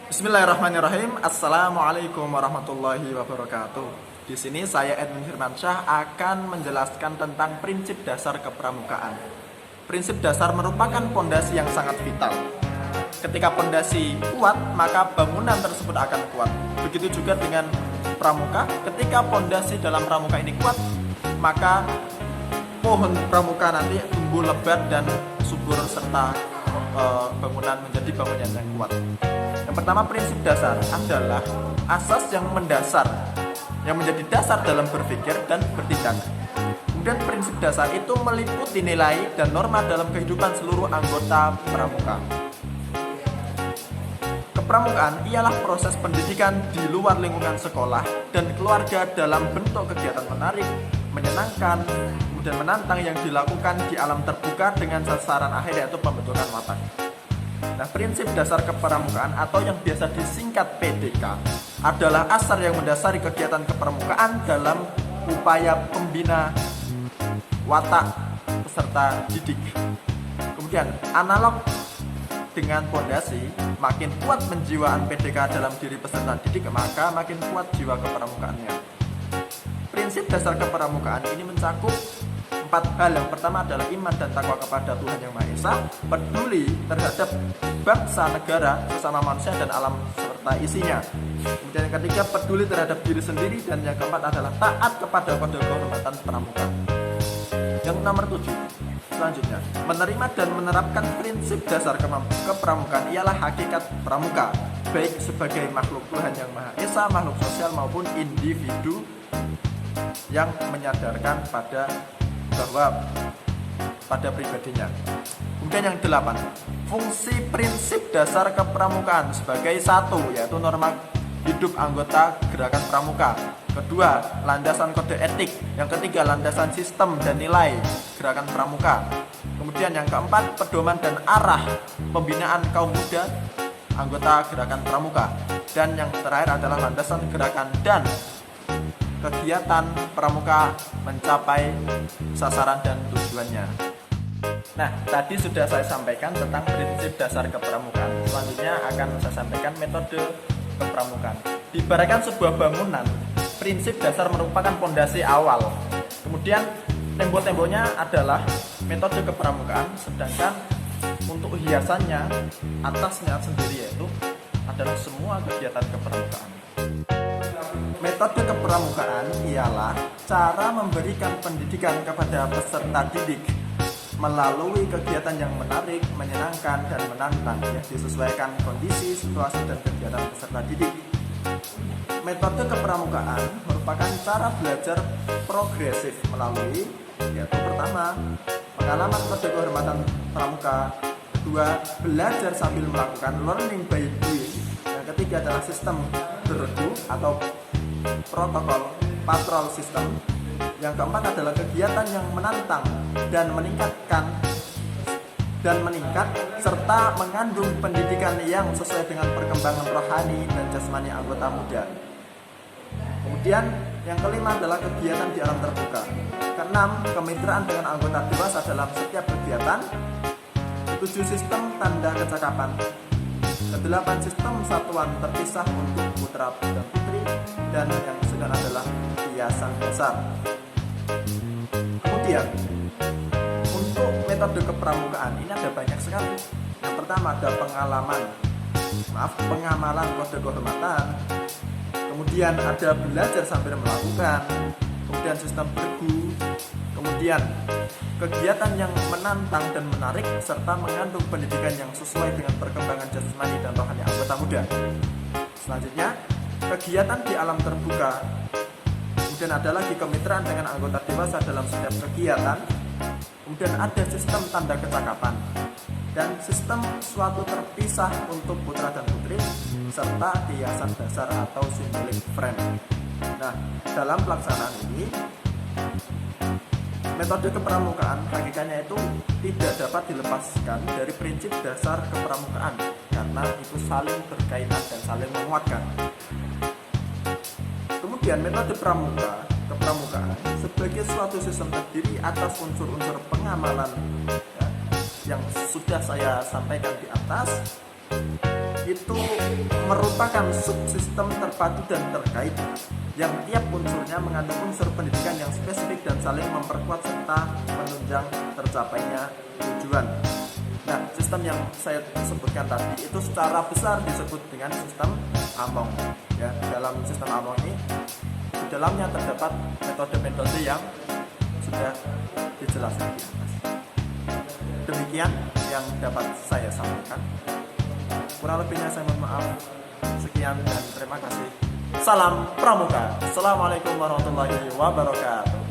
Bismillahirrahmanirrahim. Assalamualaikum warahmatullahi wabarakatuh. Di sini saya Edwin Firmansyah akan menjelaskan tentang prinsip dasar kepramukaan. Prinsip dasar merupakan pondasi yang sangat vital. Ketika pondasi kuat, maka bangunan tersebut akan kuat. Begitu juga dengan pramuka. Ketika pondasi dalam pramuka ini kuat, maka pohon pramuka nanti tumbuh lebat dan subur serta bangunan menjadi bangunan yang kuat. Yang pertama, prinsip dasar adalah asas yang mendasar, yang menjadi dasar dalam berpikir dan bertindak. Kemudian prinsip dasar itu meliputi nilai dan norma dalam kehidupan seluruh anggota pramuka. Kepramukaan ialah proses pendidikan di luar lingkungan sekolah dan keluarga dalam bentuk kegiatan menarik, menyenangkan, dan menantang yang dilakukan di alam terbuka dengan sasaran akhir yaitu pembentukan watak. Nah, prinsip dasar kepramukaan atau yang biasa disingkat PDK adalah asas yang mendasari kegiatan kepramukaan dalam upaya pembina watak peserta didik. Kemudian analog dengan pondasi, makin kuat penjiwaan PDK dalam diri peserta didik, maka makin kuat jiwa kepramukaannya. Prinsip dasar kepramukaan ini mencakup 4 hal. Yang pertama adalah iman dan takwa kepada Tuhan Yang Maha Esa, peduli terhadap bangsa, negara, sesama manusia dan alam serta isinya. Kemudian yang ketiga, peduli terhadap diri sendiri, dan yang keempat adalah taat kepada kode kehormatan pramuka. Yang nomor 7, selanjutnya, menerima dan menerapkan prinsip dasar kepramukaan ialah hakikat pramuka, baik sebagai makhluk Tuhan Yang Maha Esa, makhluk sosial maupun individu yang menyadarkan pada pribadinya. Kemudian yang 8, fungsi prinsip dasar kepramukaan sebagai satu, yaitu norma hidup anggota gerakan pramuka. Kedua, landasan kode etik. Yang ketiga, landasan sistem dan nilai gerakan pramuka. Kemudian yang keempat, pedoman dan arah pembinaan kaum muda anggota gerakan pramuka. Dan yang terakhir adalah landasan gerakan dan kegiatan pramuka mencapai sasaran dan tujuannya. Nah, tadi sudah saya sampaikan tentang prinsip dasar kepramukaan. Selanjutnya akan saya sampaikan metode kepramukaan. Diibaratkan sebuah bangunan, prinsip dasar merupakan pondasi awal. Kemudian tembok-temboknya adalah metode kepramukaan, sedangkan untuk hiasannya, atasnya sendiri yaitu adalah semua kegiatan kepramukaan. Metode kepramukaan ialah cara memberikan pendidikan kepada peserta didik melalui kegiatan yang menarik, menyenangkan, dan menantang yang disesuaikan kondisi, situasi, dan kegiatan peserta didik. Metode kepramukaan merupakan cara belajar progresif melalui, yaitu pertama, pengalaman kode kehormatan pramuka. Kedua, belajar sambil melakukan learning by doing. Yang ketiga adalah sistem beregu atau protokol patrol sistem. Yang keempat adalah kegiatan yang menantang dan meningkat serta mengandung pendidikan yang sesuai dengan perkembangan rohani dan jasmani anggota muda. Kemudian yang kelima adalah kegiatan di alam terbuka. Keenam, kemitraan dengan anggota dewasa dalam setiap kegiatan. Ketujuh, sistem tanda kecakapan. Kedelapan, sistem satuan terpisah untuk putra dan putri. Dan yang kesembilan adalah hiasan dasar. Kemudian untuk metode kepramukaan ini ada banyak sekali. Yang pertama ada pengamalan kode kehormatan. Kemudian ada belajar sambil melakukan. Kemudian sistem bergu. Kemudian kegiatan yang menantang dan menarik serta mengandung pendidikan yang sesuai dengan perkembangan jasmani dan rohani anggota muda. Selanjutnya, kegiatan di alam terbuka. Kemudian ada lagi kemitraan dengan anggota dewasa dalam setiap kegiatan. Kemudian ada sistem tanda kecakapan dan sistem suatu terpisah untuk putra dan putri serta hiasan dasar atau symbolic frame. Nah, dalam pelaksanaan ini metode kepramukaan hakikatnya itu tidak dapat dilepaskan dari prinsip dasar kepramukaan karena itu saling berkaitan dan saling menguatkan. Kemudian metode kepramukaan sebagai suatu sistem terdiri atas unsur-unsur pengamalan yang sudah saya sampaikan di atas, itu merupakan subsistem terpadu dan terkait yang tiap unsurnya mengandung unsur pendidikan yang spesifik dan saling memperkuat serta menunjang tercapainya tujuan. Nah, sistem yang saya sebutkan tadi itu secara besar disebut dengan sistem Among. Ya, dalam sistem Among ini di dalamnya terdapat metode-metode yang sudah dijelaskan di atas. Demikian yang dapat saya sampaikan. Kurang lebihnya saya mohon maaf. Sekian dan terima kasih. Salam Pramuka. Assalamualaikum warahmatullahi wabarakatuh.